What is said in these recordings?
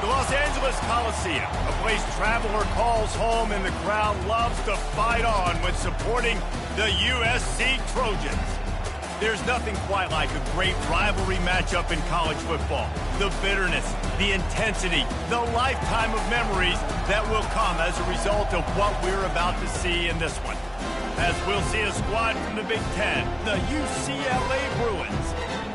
The Los Angeles Coliseum, a place traveler calls home and the crowd loves to fight on when supporting the USC Trojans. There's nothing quite like a great rivalry matchup in college football. The bitterness, the intensity, the lifetime of memories that will come as a result of what we're about to see in this one. As we'll see a squad from the Big Ten, the UCLA Bruins,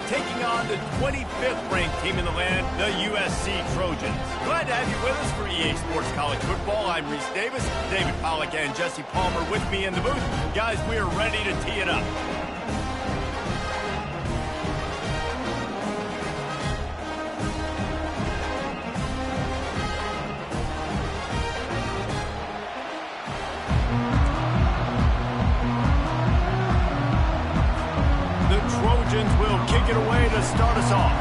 taking on the 25th ranked team in the land, the USC Trojans. Glad to have you with us for EA Sports College Football. I'm Reese Davis, David Pollack and Jesse Palmer with me in the booth. Guys, we are ready to tee it up. Trojans will kick it away to start us off.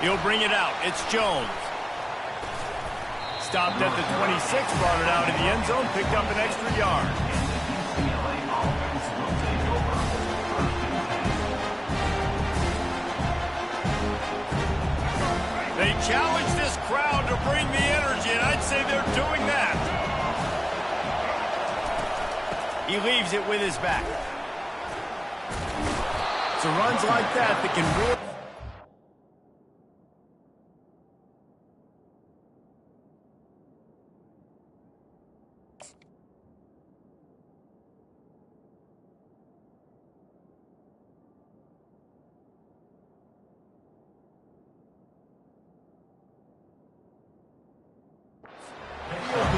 He'll bring it out. It's Jones. Stopped at the 26, brought it out of the end zone, picked up an extra yard. They challenge this crowd to bring the energy, and I'd say they're doing that. He leaves it with his back. So runs like that can really...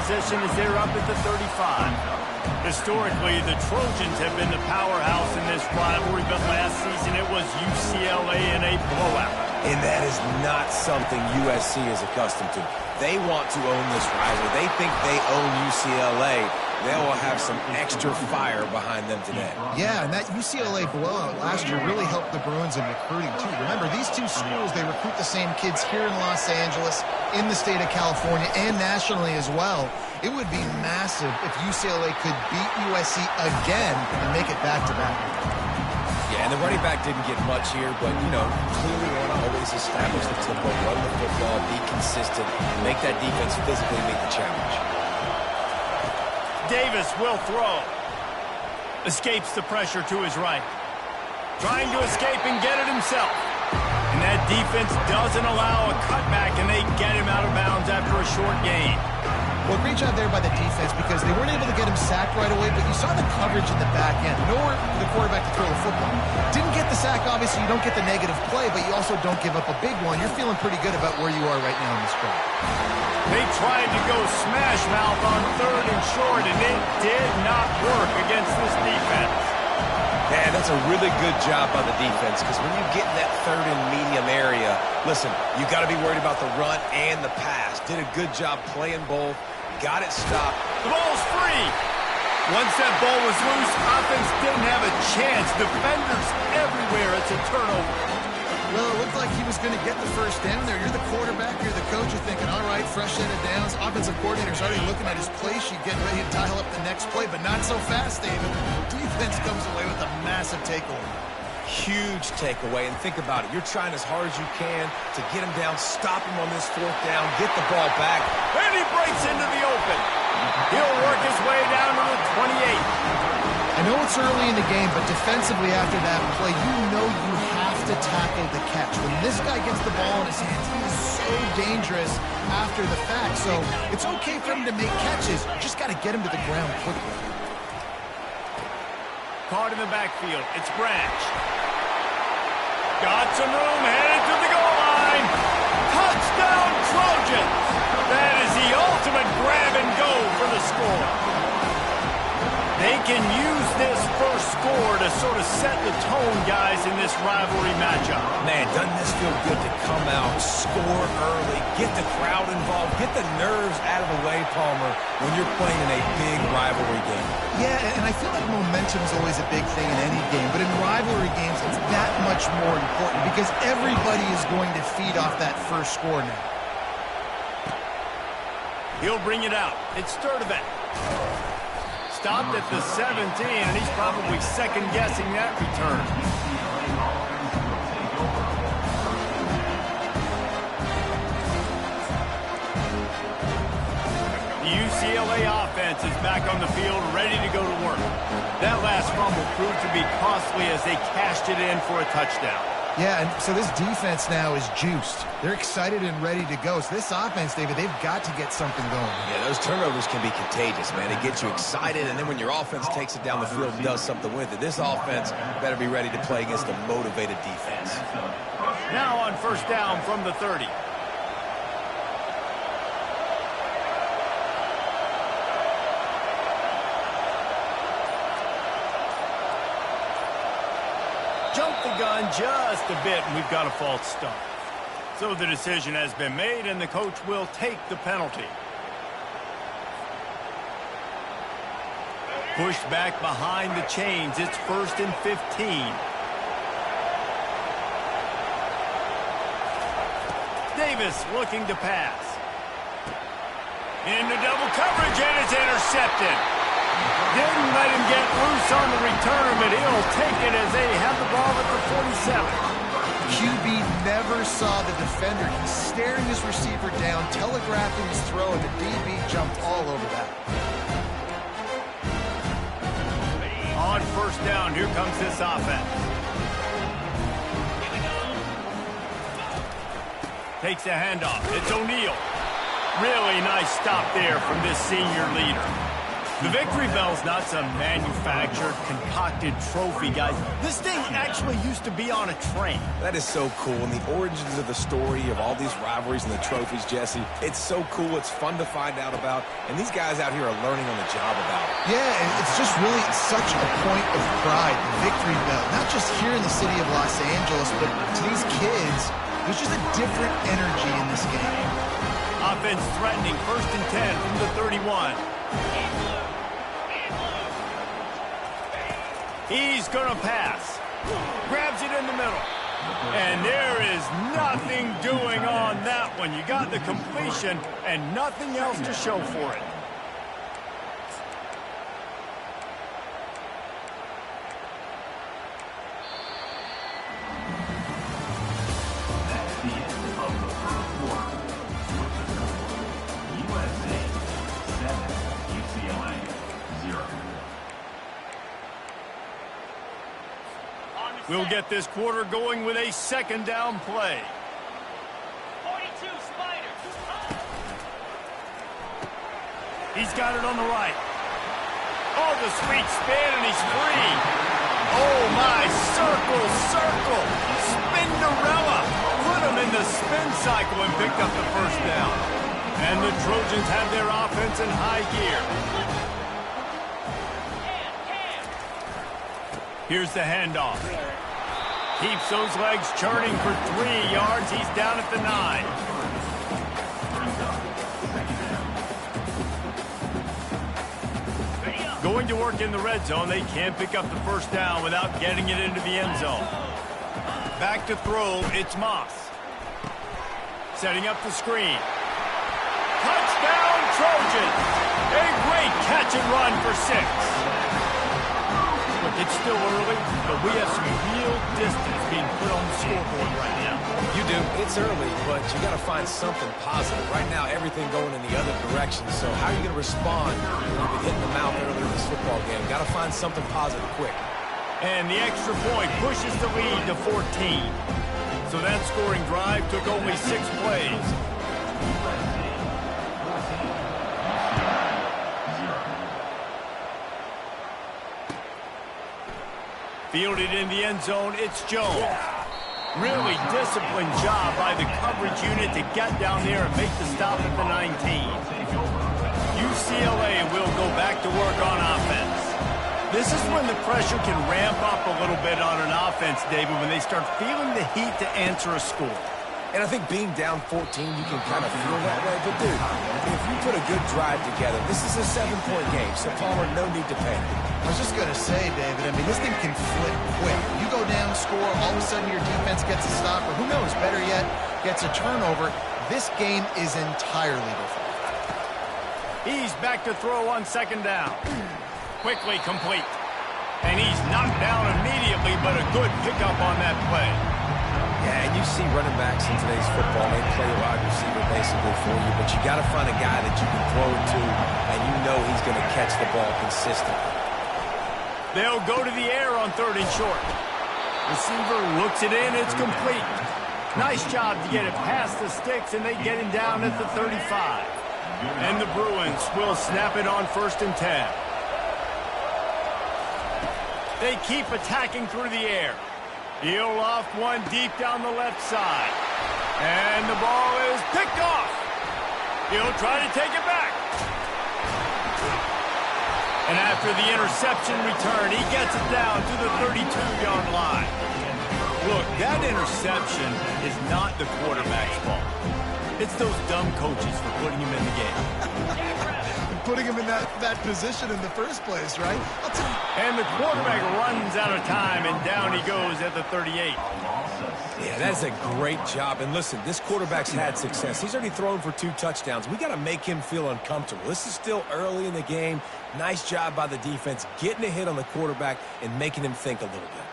Position as they're up at the 35. Historically, the Trojans have been the powerhouse in this rivalry, but last season it was UCLA in a blowout. And that is not something USC is accustomed to. They want to own this rivalry. They think they own UCLA. They will have some extra fire behind them today. Yeah, and that UCLA blowout last year really helped the Bruins in recruiting, too. Remember, these two schools, they recruit the same kids here in Los Angeles, in the state of California, and nationally as well. It would be massive if UCLA could beat USC again and make it back-to-back. Yeah, and the running back didn't get much here, but, you know, clearly want to always establish the tempo, run the football, be consistent, make that defense physically meet the challenge. Davis will throw. Escapes the pressure to his right. Trying to escape and get it himself. And that defense doesn't allow a cutback, and they get him out of bounds after a short gain. Well, great job there by the defense because they weren't able to get him sacked right away, but you saw the coverage in the back end. Nowhere for the quarterback to throw the football. Didn't get the sack, obviously. You don't get the negative play, but you also don't give up a big one. You're feeling pretty good about where you are right now in this drive. They tried to go smash mouth on 3rd and short, and it did not work against this defense. Man, that's a really good job by the defense because when you get in that 3rd and medium area, listen, you got to be worried about the run and the pass. Did a good job playing both. Got it stopped. The ball's free. Once that ball was loose, offense didn't have a chance. Defenders everywhere. It's a turnover. Well, it looked like he was going to get the first down there. You're the quarterback. You're the coach. You're thinking, all right, fresh set of downs. Offensive coordinator's already looking at his play sheet, getting ready to dial up the next play, but not so fast, David. Defense comes away with a massive takeaway. Huge takeaway, and think about it. You're trying as hard as you can to get him down, stop him on this 4th down, get the ball back. And he breaks into the open. He'll work his way down to the 28. I know it's early in the game, but defensively after that play, you know you have to tackle the catch. When this guy gets the ball in his hands, he is so dangerous after the fact. So it's okay for him to make catches. You just got to get him to the ground quickly. Caught in the backfield. It's Branch. Got some room, headed to the goal line. Touchdown, Trojans! That is the ultimate grab and go for the score. They can use this first score to sort of set the tone, guys, in this rivalry matchup. Man, doesn't this feel good to come out, score early, get the crowd involved, get the nerves out of the way, Palmer, when you're playing in a big rivalry game? Yeah, and I feel like momentum is always a big thing in any game, but in rivalry games, it's that much more important because everybody is going to feed off that first score now. He'll bring it out. It's Sturdivant. stopped at the 17, and he's probably second-guessing that return. The UCLA offense is back on the field, ready to go to work. That last fumble proved to be costly as they cashed it in for a touchdown. Yeah, and so this defense now is juiced. They're excited and ready to go. So this offense, David, they've got to get something going. Yeah, those turnovers can be contagious, man. It gets you excited, and then when your offense takes it down the field and does something with it, this offense better be ready to play against a motivated defense. Now on first down from the 30. Jump the gun just a bit, and we've got a false start. So the decision has been made, and the coach will take the penalty. Pushed back behind the chains. It's 1st and 15. Davis looking to pass. Into double coverage, and it's intercepted. Didn't let him get loose on the return, but he'll take it as they have the ball at the 47. QB never saw the defender. He's staring his receiver down, telegraphing his throw, and the DB jumped all over that. On first down, here comes this offense. Takes a handoff. It's O'Neal. Really nice stop there from this senior leader. The victory bell's not some manufactured, concocted trophy, guys. This thing actually used to be on a train. That is so cool, and the origins of the story of all these rivalries and the trophies, Jesse, it's so cool. It's fun to find out about, and these guys out here are learning on the job about it. Yeah, and it's just really such a point of pride, the victory bell. Not just here in the city of Los Angeles, but to these kids, there's just a different energy in this game. Offense threatening, 1st and 10 from the 31. He's going to pass. Grabs it in the middle. And there is nothing doing on that one. You got the completion and nothing else to show for it. We'll get this quarter going with a second down play. 42 Spiders. He's got it on the right. Oh, the sweet spin, and he's free. Oh, my, circle. Spinderella. Put him in the spin cycle and picked up the first down. And the Trojans have their offense in high gear. Here's the handoff. Keeps those legs churning for 3 yards. He's down at the 9. Going to work in the red zone. They can't pick up the first down without getting it into the end zone. Back to throw. It's Moss. Setting up the screen. Touchdown, Trojans. A great catch and run for 6. Look, it's still early, but we have some real distance being put on the scoreboard right now. You do. It's early, but you got to find something positive. Right now, everything going in the other direction. So how are you going to respond when you've been hitting the mouth earlier in this football game? Got to find something positive quick. And the extra point pushes the lead to 14. So that scoring drive took only 6 plays. Fielded in the end zone, it's Jones. Really disciplined job by the coverage unit to get down there and make the stop at the 19. UCLA will go back to work on offense. This is when the pressure can ramp up a little bit on an offense, David, when they start feeling the heat to answer a score. And I think being down 14, you can kind of feel that way. But, dude, if you put a good drive together, this is a 7-point game. So, Palmer, no need to panic. I was just going to say, David, I mean, this thing can flip quick. You go down, score, all of a sudden your defense gets a stop, or who knows, better yet, gets a turnover. This game is entirely different. He's back to throw on second down. quickly complete. And he's knocked down immediately, but a good pickup on that play. Yeah, and you see running backs in today's football, they play a wide receiver basically for you, but you got to find a guy that you can throw it to, and you know he's going to catch the ball consistently. They'll go to the air on 3rd and short. Receiver looks it in, it's complete. Nice job to get it past the sticks, and they get him down at the 35. And the Bruins will snap it on 1st and 10. They keep attacking through the air. He'll loft one deep down the left side. And the ball is picked off. He'll try to take it back. And after the interception return, he gets it down to the 32-yard line. Look, that interception is not the quarterback's fault. It's those dumb coaches for putting him in the game. Putting him in that position in the first place, right? And the quarterback runs out of time, and down he goes at the 38. Yeah, that's a great job. And listen, this quarterback's had success. He's already thrown for 2 touchdowns. We got to make him feel uncomfortable. This is still early in the game. Nice job by the defense, getting a hit on the quarterback and making him think a little bit.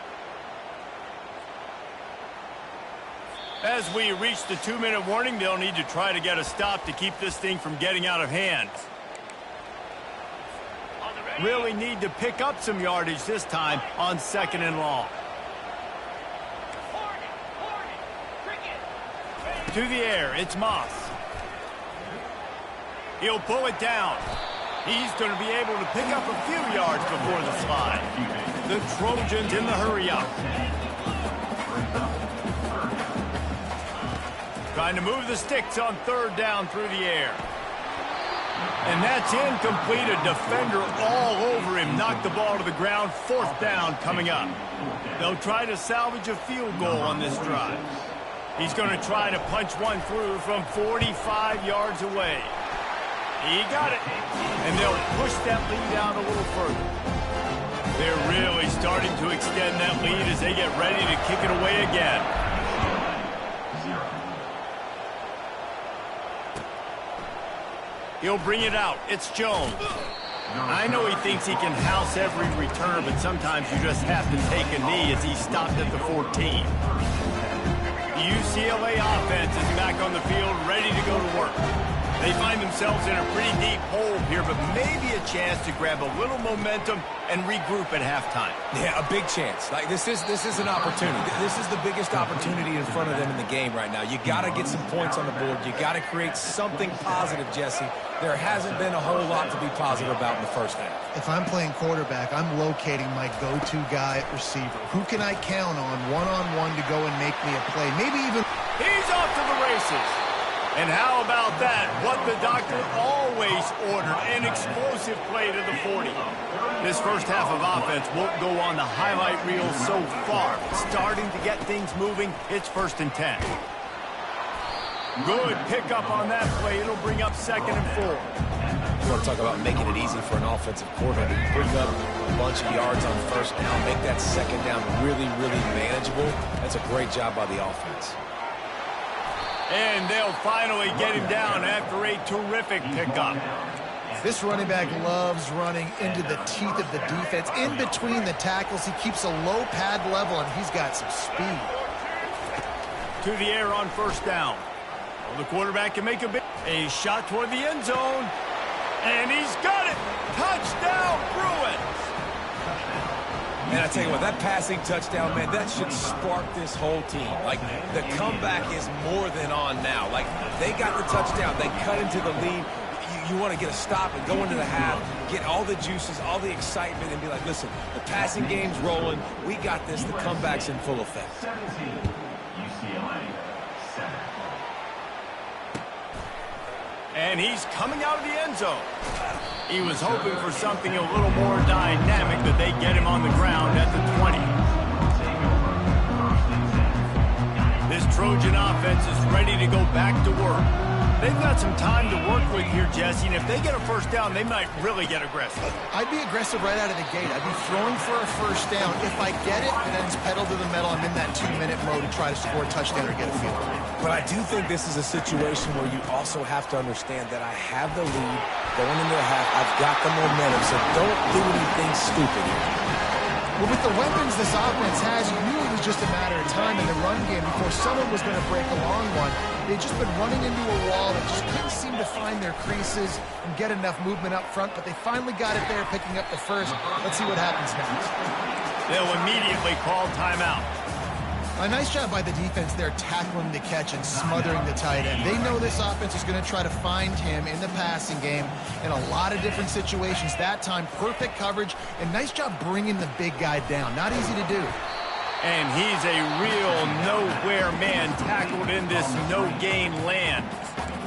As we reach the 2-minute warning, they'll need to try to get a stop to keep this thing from getting out of hand. Really need to pick up some yardage this time on 2nd and long. To the air, it's Moss. He'll pull it down. He's going to be able to pick up a few yards before the slide. The Trojans in the hurry-up. Trying to move the sticks on 3rd down through the air. And that's incomplete. A defender all over him. Knocked the ball to the ground. 4th down coming up. They'll try to salvage a field goal on this drive. He's going to try to punch one through from 45 yards away. He got it. And they'll push that lead out a little further. They're really starting to extend that lead as they get ready to kick it away again. He'll bring it out. It's Jones. I know he thinks he can house every return, but sometimes you just have to take a knee as he stopped at the 14. The UCLA offense is back on the field, ready to go to work. They find themselves in a pretty deep hole here, but maybe a chance to grab a little momentum and regroup at halftime. Yeah, a big chance. Like this is an opportunity. This is the biggest opportunity in front of them in the game right now. You got to get some points on the board. You got to create something positive, Jesse. There hasn't been a whole lot to be positive about in the first half. If I'm playing quarterback, I'm locating my go-to guy at receiver. Who can I count on one-on-one to go and make me a play? Maybe even... He's off to the races. And how about that? What the doctor always ordered, an explosive play to the 40. This first half of offense won't go on the highlight reel so far. Starting to get things moving, it's 1st and 10. Good pickup on that play. It'll bring up 2nd and 4. You want to talk about making it easy for an offensive coordinator to bring up a bunch of yards on 1st down, make that 2nd down really, really manageable. That's a great job by the offense. And they'll finally get him down after a terrific pickup. This running back loves running into the teeth of the defense. In between the tackles, he keeps a low pad level, and he's got some speed. To the air on 1st down. Well, the quarterback can make a shot toward the end zone. And he's got it. Touchdown, Bruins. And I tell you what, that passing touchdown, man, that should spark this whole team. Like, the comeback is more than on now. Like, they got the touchdown. They cut into the lead. You want to get a stop and go into the half, get all the juices, all the excitement, and be like, listen, the passing game's rolling. We got this. The comeback's in full effect. 17, UCLA, 7. And he's coming out of the end zone. He was hoping for something a little more dynamic, but they get him on the ground at the 20. This Trojan offense is ready to go back to work. They've got some time to work with here, Jesse, and if they get a first down, they might really get aggressive. I'd be aggressive right out of the gate. I'd be throwing for a first down. If I get it, then it's pedal to the metal. I'm in that 2-minute mode to try to score a touchdown or get a field goal. But I do think this is a situation where you also have to understand that I have the lead going into the half. I've got the momentum, so don't do anything stupid here. Well, with the weapons this offense has, you knew it was just a matter of time in the run game before someone was going to break a long one. They'd just been running into a wall that just couldn't seem to find their creases and get enough movement up front, but they finally got it there, picking up the first. Let's see what happens next. They'll immediately call timeout. A nice job by the defense there, tackling the catch and smothering the tight end. They know this offense is going to try to find him in the passing game in a lot of different situations. That time, perfect coverage, and nice job bringing the big guy down. Not easy to do. And he's a real nowhere man tackled in this no-gain land.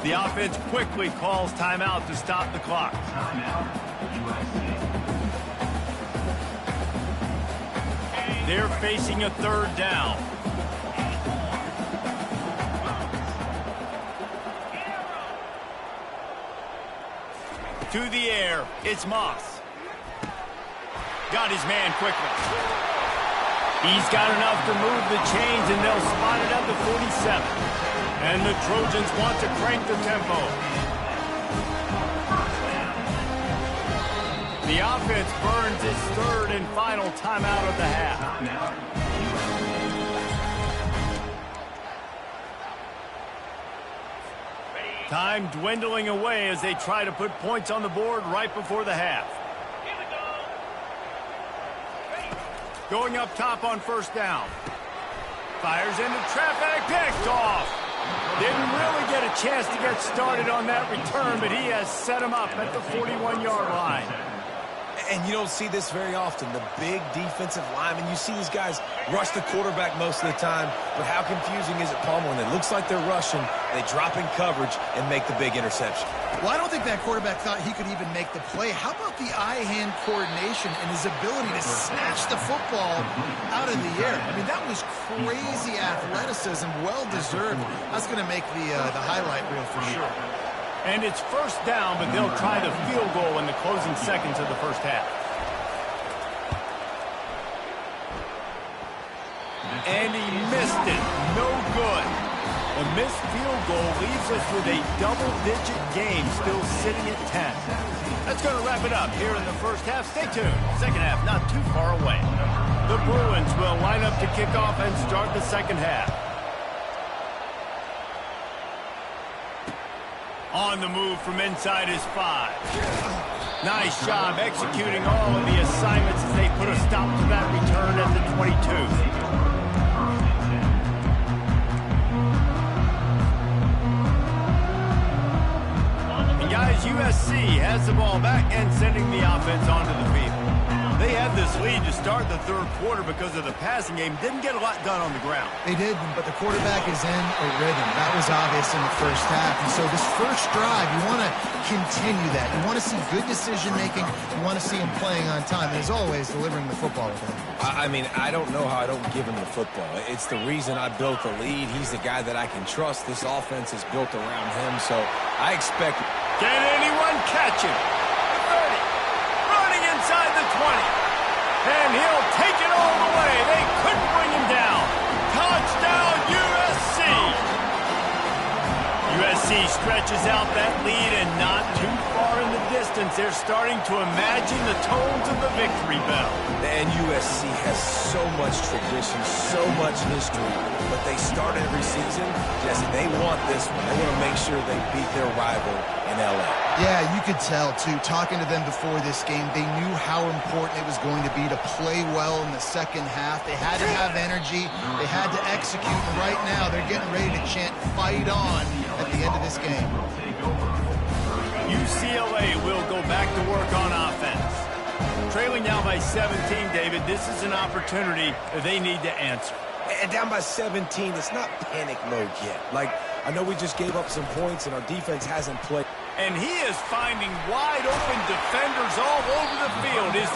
The offense quickly calls timeout to stop the clock. They're facing a third down. To the air, it's Moss. Got his man quickly. He's got enough to move the chains, and they'll spot it at the 47. And the Trojans want to crank the tempo. The offense burns its third and final timeout of the half. Time dwindling away as they try to put points on the board right before the half. Going up top on first down. Fires into traffic, picked off. Didn't really get a chance to get started on that return, but he has set him up at the 41-yard line. And you don't see this very often, the big defensive linemen. You see these guys rush the quarterback most of the time, but how confusing is it, Palmer, when it looks like they're rushing, they drop in coverage and make the big interception? Well, I don't think that quarterback thought he could even make the play. How about the eye-hand coordination and his ability to snatch the football out of the air? I mean, that was crazy athleticism, well-deserved. That's going to make the highlight reel for sure. And it's first down, but they'll try the field goal in the closing seconds of the first half. And he missed it. No good. A missed field goal leaves us with a double-digit game still sitting at 10. That's going to wrap it up here in the first half. Stay tuned. Second half not too far away. The Bruins will line up to kick off and start the second half. On the move from inside his 5. Nice job executing all of the assignments as they put a stop to that return at the 22. And guys, USC has the ball back and sending the offense onto the field. They had this lead to start the third quarter because of the passing game. Didn't get a lot done on the ground. They did, but the quarterback is in a rhythm. That was obvious in the first half. And so this first drive, you want to continue that. You want to see good decision-making. You want to see him playing on time. And as always, delivering the football with him. I mean, I don't know how I don't give him the football. It's the reason I built the lead. He's the guy that I can trust. This offense is built around him, so I expect... Can anyone catch him? The 30. Running inside the 20. And he'll take it all the way. They couldn't bring him down. Touchdown, USC. USC stretches out that lead, and not too far in the distance. They're starting to imagine the tones of the victory bell. And USC has so much tradition, so much history, but they start every season. Jesse, they want this one. They want to make sure they beat their rival in LA. Yeah, you could tell, too. Talking to them before this game, they knew how important it was going to be to play well in the second half. They had to have energy. They had to execute. And right now, they're getting ready to chant, "Fight on," at the end of this game. UCLA will go back to work on offense. Trailing now by 17, David, this is an opportunity that they need to answer. And down by 17, it's not panic mode yet. Like, I know we just gave up some points and our defense hasn't played. And he is finding wide open defenders all over the field. His